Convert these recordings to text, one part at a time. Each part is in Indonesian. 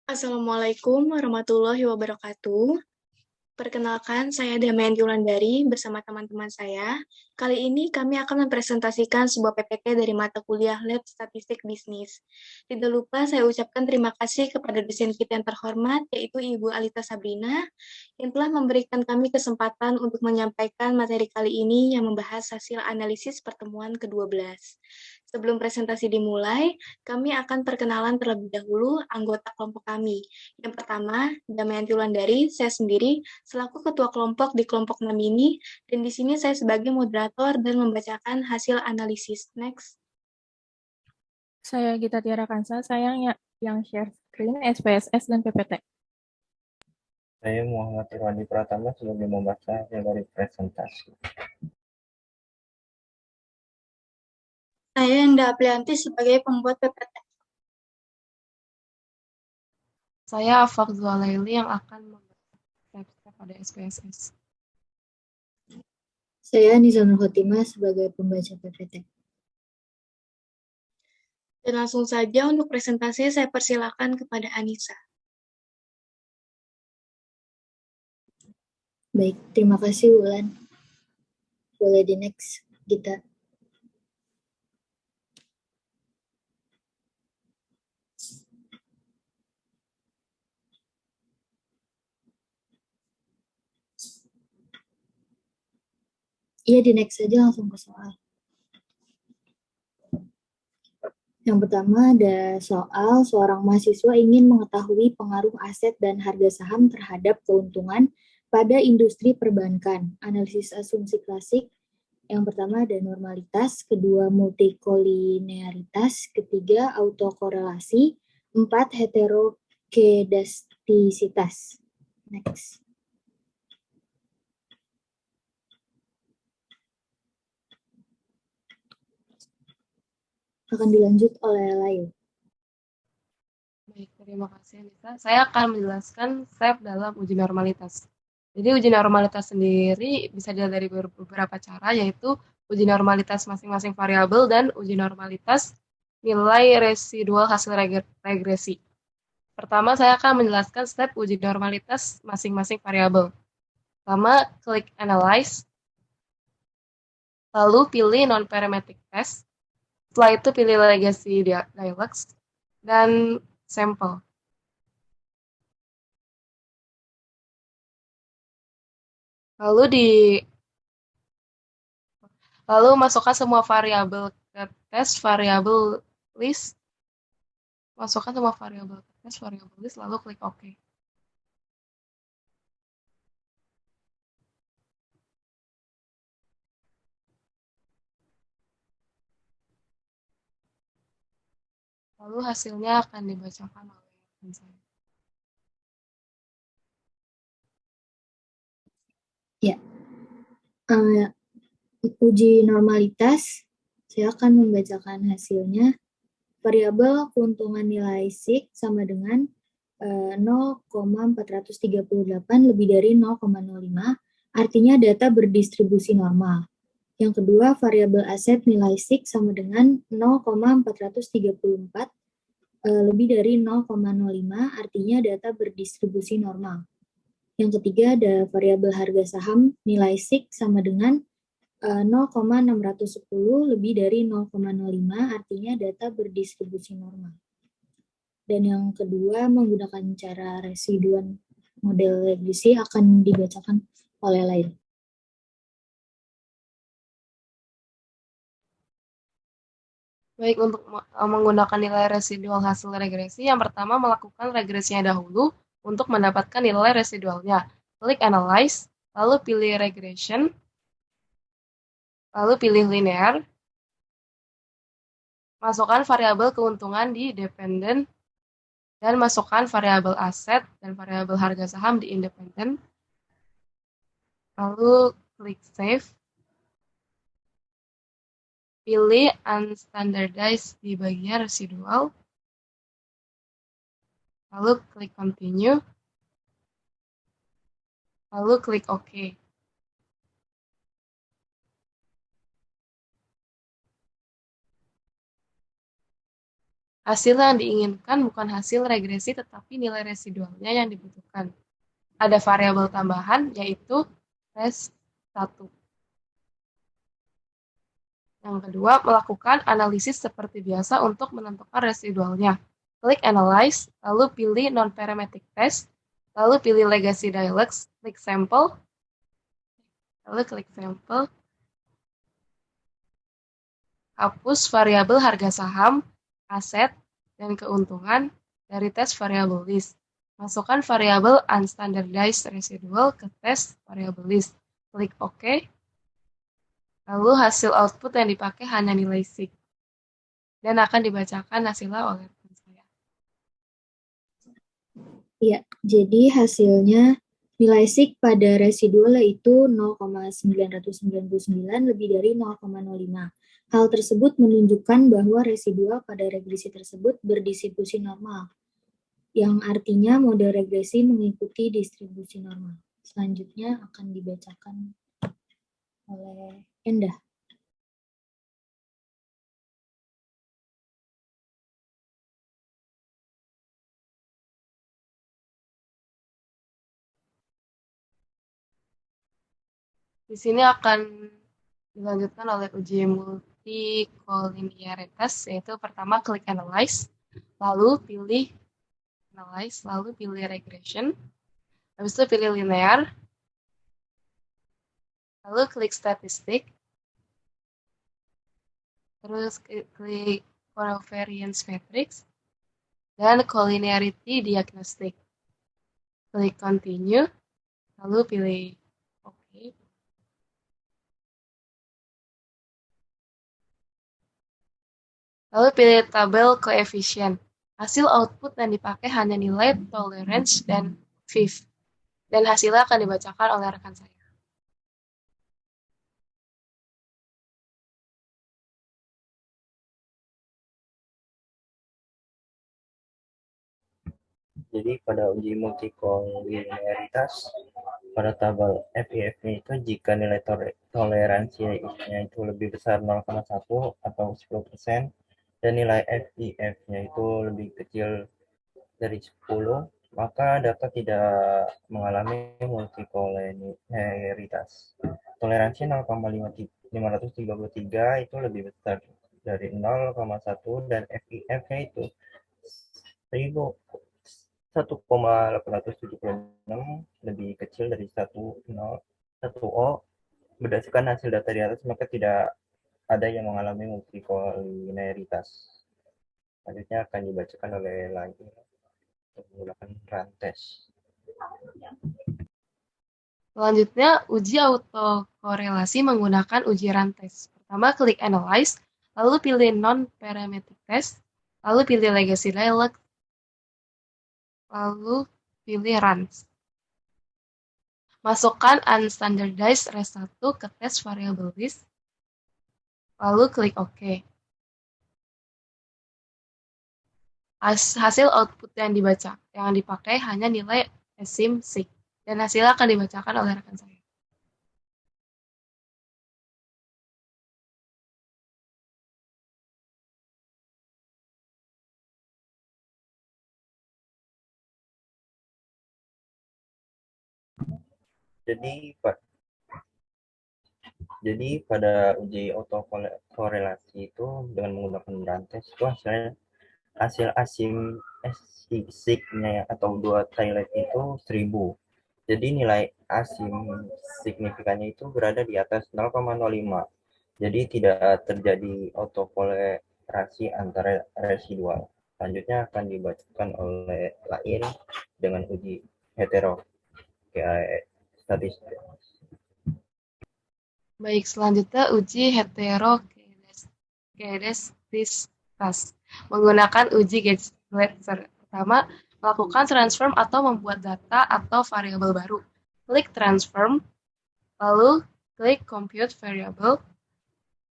Assalamualaikum warahmatullahi wabarakatuh. Perkenalkan, saya Damayanti Wulandari bersama teman-teman saya. Kali ini kami akan mempresentasikan sebuah PPT dari mata kuliah Lab Statistik Bisnis. Tidak lupa saya ucapkan terima kasih kepada dosen kita yang terhormat, yaitu Ibu Alita Sabrina, yang telah memberikan kami kesempatan untuk menyampaikan materi kali ini yang membahas hasil analisis pertemuan ke-12. Sebelum presentasi dimulai, kami akan perkenalan terlebih dahulu anggota kelompok kami. Yang pertama, Damayanti Wulandari, saya sendiri, selaku ketua kelompok di kelompok 6 ini, dan di sini saya sebagai moderator dan membacakan hasil analisis. Next. Saya Gita Tiara Kansa, saya yang share screen SPSS dan PPT. Saya Muhammad Irwandi Pratama sebagai membaca hasil dari presentasi. Saya Enda Aprianti sebagai pembuat PPT. Saya Afaq Zualaili yang akan membahas step-step pada SPSS. Saya Nizamul Khotimah sebagai pembaca PPT. Dan langsung saja untuk presentasi saya persilakan kepada Anissa. Baik, terima kasih Wulan. Boleh di next, Gita. Iya, di next saja langsung ke soal. Yang pertama ada soal seorang mahasiswa ingin mengetahui pengaruh aset dan harga saham terhadap keuntungan pada industri perbankan. Analisis asumsi klasik. Yang pertama ada normalitas, kedua multikolinearitas, ketiga autokorelasi, empat heterokedastisitas. Next. Akan dilanjut oleh Layu. Baik, terima kasih Anissa. Saya akan menjelaskan step dalam uji normalitas. Jadi uji normalitas sendiri bisa dilihat dari beberapa cara, yaitu uji normalitas masing-masing variabel dan uji normalitas nilai residual hasil regresi. Pertama, saya akan menjelaskan step uji normalitas masing-masing variabel. Pertama, klik Analyze, lalu pilih Non-Parametric Test, setelah itu pilih Legacy Dialogues, dan Sample. Lalu masukkan semua variabel ke tes variabel list. Masukkan semua variabel ke tes variabel list, lalu klik OK. Lalu hasilnya akan dibacakan oleh saya. Ya, uji normalitas, saya akan membacakan hasilnya. Variabel keuntungan nilai SIK sama dengan 0,438 lebih dari 0,05, artinya data berdistribusi normal. Yang kedua, variabel aset nilai SIK sama dengan 0,434 lebih dari 0,05, artinya data berdistribusi normal. Yang ketiga, ada variabel harga saham nilai SIK sama dengan 0,610 lebih dari 0,05, artinya data berdistribusi normal. Dan yang kedua, menggunakan cara residuan model regresi akan dibacakan oleh Lain. Baik, untuk menggunakan nilai residual hasil regresi, yang pertama melakukan regresinya dahulu untuk mendapatkan nilai residualnya. Klik Analyze, lalu pilih Regression, lalu pilih Linear, masukkan variabel keuntungan di Dependent, dan masukkan variabel aset dan variabel harga saham di Independent, lalu klik Save, pilih Unstandardized di bagian residual, lalu klik Continue, lalu klik OK. Hasil yang diinginkan bukan hasil regresi, tetapi nilai residualnya yang dibutuhkan. Ada variabel tambahan, yaitu res1. Yang kedua, melakukan analisis seperti biasa untuk menentukan residualnya. Klik Analyze, lalu pilih Non-Parametric Test, lalu pilih Legacy Dialogues, klik Sample, lalu klik Sample, hapus variabel harga saham, aset, dan keuntungan dari tes variabel list. Masukkan variabel Unstandardized Residual ke tes variabel list. Klik OK. Lalu hasil output yang dipakai hanya nilai SIG. Dan akan dibacakan hasilnya oleh rekan saya. Ya, jadi hasilnya nilai SIG pada residual yaitu 0,999 lebih dari 0,05. Hal tersebut menunjukkan bahwa residual pada regresi tersebut berdistribusi normal, yang artinya model regresi mengikuti distribusi normal. Selanjutnya akan dibacakan oleh Endah. Di sini akan dilanjutkan oleh uji multikolinearitas, yaitu pertama klik Analyze, lalu pilih Analyze, lalu pilih Regression, habis itu pilih Linear, lalu klik Statistik, terus klik Covariance Matrix, dan Collinearity Diagnostic. Klik Continue, lalu pilih OK. Lalu pilih tabel koefisien. Hasil output yang dipakai hanya nilai tolerance dan VIF. Dan hasilnya akan dibacakan oleh rekan saya. Jadi pada uji multikolinearitas, pada tabel FIF-nya itu jika nilai toleransinya itu lebih besar 0,1 atau 10%, dan nilai FIF-nya itu lebih kecil dari 10, maka dapat tidak mengalami multikolinearitas. Toleransi 0,533 itu lebih besar dari 0,1 dan FIF-nya itu 1,876 lebih kecil dari 1O. Berdasarkan hasil data di atas, maka tidak ada yang mengalami multikolinearitas. Selanjutnya akan dibacakan oleh lagi menggunakan rantes. Selanjutnya, uji autokorelasi menggunakan uji rantes. Pertama, klik Analyze, lalu pilih Non-Parametric Test, lalu pilih Legacy Dialog, lalu pilih Runs. Masukkan Unstandardized Res1 ke tes variable list, lalu klik OK. Hasil output yang dipakai hanya nilai esim SIG, dan hasilnya akan dibacakan oleh rekan saya. Jadi pada uji autokorelasi itu dengan menggunakan rantes itu hasil asim signya atau dua Thailand itu 1000. Jadi nilai asim signifikannya itu berada di atas 0,05. Jadi tidak terjadi autokolerasi antara residual. Selanjutnya akan dibacakan oleh lain dengan uji heterostatistik. Baik, selanjutnya uji heterokedestistas menggunakan uji Gletser. Pertama, melakukan transform atau membuat data atau variabel baru. Klik transform, lalu klik compute variable,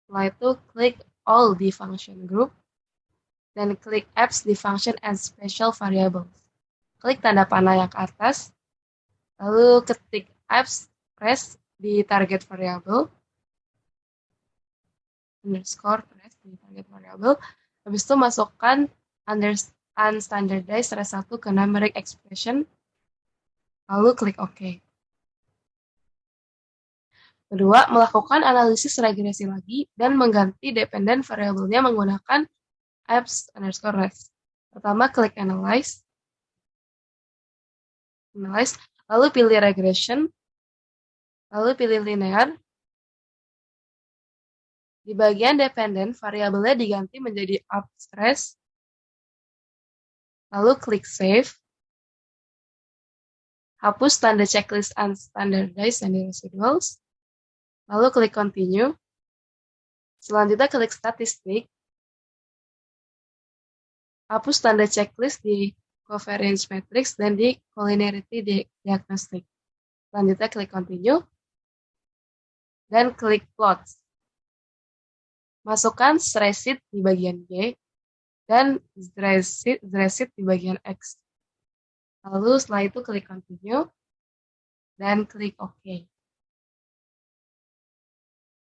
setelah itu klik all the function group, dan klik apps the function and special variables. Klik tanda panah yang ke atas, lalu ketik apps res di target variable, underscore res di target variable, habis itu masukkan unstandardized result ke numeric expression, lalu klik OK. Kedua, melakukan analisis regresi lagi dan mengganti dependent variabelnya menggunakan apps_res. Pertama, klik Analyze, lalu pilih Regression, lalu pilih Linear. Di bagian dependent, variabelnya diganti menjadi apps_res, lalu klik Save. Hapus tanda checklist unstandardized and residuals, lalu klik Continue. Selanjutnya klik Statistik. Hapus tanda checklist di Covariance Matrix dan di Collinearity Diagnostic. Selanjutnya klik Continue. Dan klik Plot. Masukkan Zresit di bagian Y dan Zresit di bagian X. Lalu setelah itu klik Continue dan klik OK.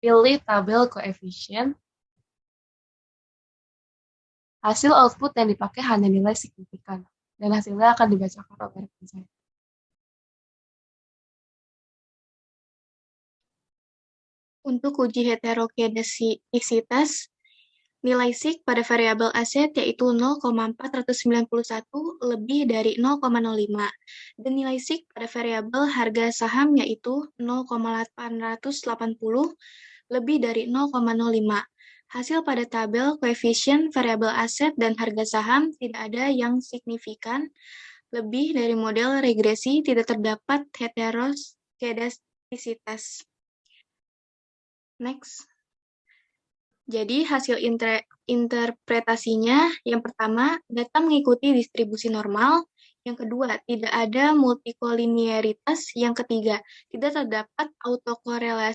Pilih tabel koefisien. Hasil output yang dipakai hanya nilai signifikan, dan hasilnya akan dibacakan oleh rekan saya. Untuk uji heterogenesitas, nilai sig pada variabel aset yaitu 0,491 lebih dari 0,05, dan nilai sig pada variabel harga saham yaitu 0,880 lebih dari 0,05. Hasil pada tabel koefisien variabel aset dan harga saham tidak ada yang signifikan. Lebih dari model regresi tidak terdapat heterogenesitas. Next. Jadi hasil interpretasinya, yang pertama, data mengikuti distribusi normal. Yang kedua, tidak ada multikolinearitas. Yang ketiga, tidak terdapat autokorelasi